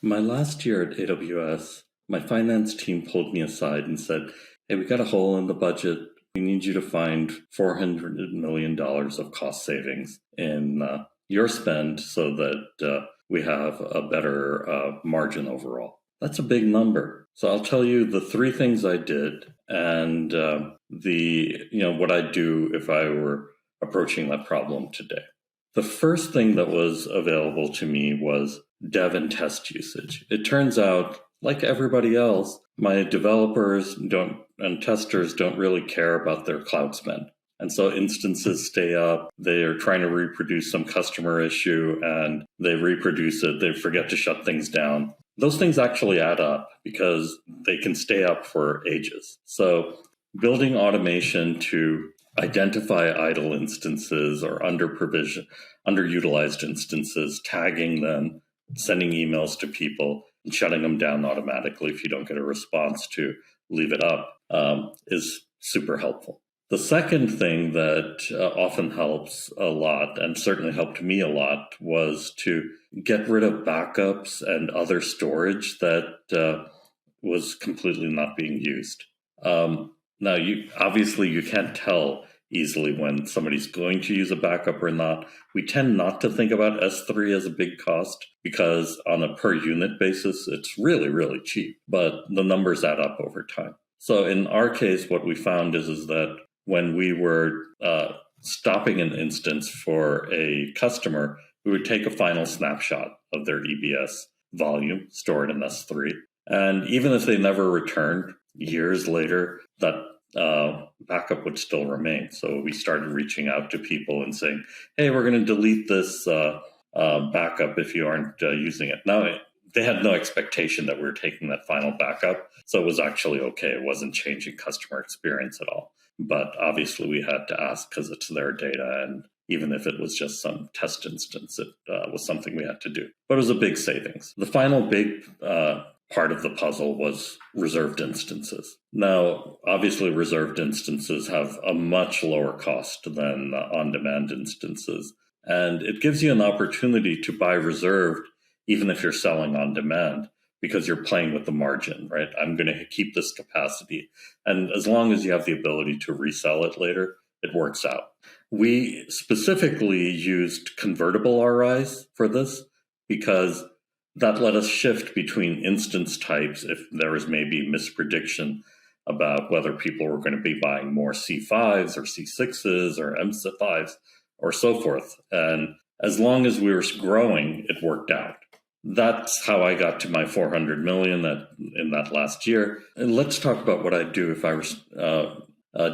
My last year at AWS, my finance team pulled me aside and said, "Hey, we got a hole in the budget. We need you to find $400 million of cost savings in your spend so that we have a better margin overall." That's a big number. So I'll tell you the three things I did and what I'd do if I were approaching that problem today. The first thing that was available to me was dev and test usage. It turns out, like everybody else, my developers and testers don't really care about their cloud spend. And so instances stay up, they are trying to reproduce some customer issue and they reproduce it, they forget to shut things down. Those things actually add up because they can stay up for ages. So building automation to identify idle instances or underutilized instances, tagging them, sending emails to people, and shutting them down automatically if you don't get a response to leave it up is super helpful. The second thing that often helps a lot, and certainly helped me a lot, was to get rid of backups and other storage that was completely not being used. Now, you can't tell easily when somebody's going to use a backup or not. We tend not to think about S3 as a big cost because on a per unit basis, it's really, really cheap, but the numbers add up over time. So in our case, what we found is that when we were stopping an instance for a customer, we would take a final snapshot of their EBS volume stored in S3. And even if they never returned years later, that backup would still remain. So we started reaching out to people and saying, "Hey, we're going to delete this backup if you aren't using it." Now, they had no expectation that we were taking that final backup, so it was actually okay. It wasn't changing customer experience at all. But obviously, we had to ask because it's their data, and even if it was just some test instance, it was something we had to do. But it was a big savings. The final big part of the puzzle was reserved instances. Now, obviously, reserved instances have a much lower cost than on-demand instances. And it gives you an opportunity to buy reserved, even if you're selling on demand, because you're playing with the margin, right? I'm going to keep this capacity. And as long as you have the ability to resell it later, it works out. We specifically used convertible RIs for this because that let us shift between instance types if there was maybe misprediction about whether people were going to be buying more C5s or C6s or MC5s or so forth. And as long as we were growing, it worked out. That's how I got to my 400 million in that last year. And let's talk about what I'd do if I was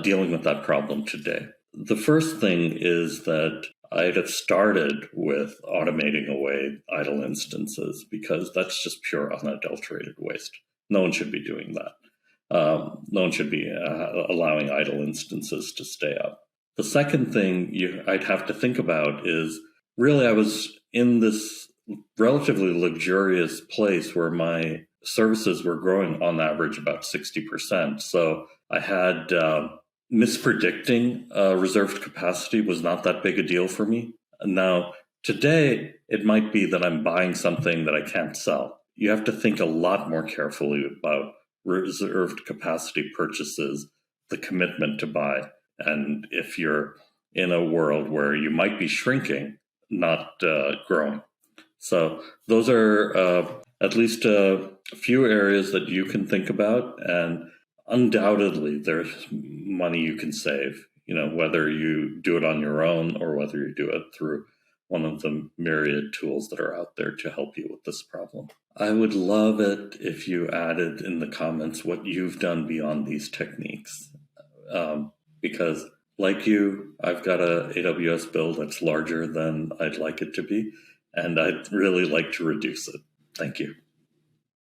dealing with that problem today. The first thing is that I'd have started with automating away idle instances because that's just pure unadulterated waste. No one should be doing that. No one should be allowing idle instances to stay up. The second thing I'd have to think about is really I was in this relatively luxurious place where my services were growing on average about 60%. So I had mispredicting reserved capacity was not that big a deal for me. Now, today, it might be that I'm buying something that I can't sell. You have to think a lot more carefully about reserved capacity purchases, the commitment to buy, and if you're in a world where you might be shrinking, not growing. So those are at least a few areas that you can think about, and undoubtedly there's money you can save, whether you do it on your own or whether you do it through one of the myriad tools that are out there to help you with this problem. I would love it if you added in the comments what you've done beyond these techniques. Because like you, I've got a AWS bill that's larger than I'd like it to be, and I'd really like to reduce it. Thank you.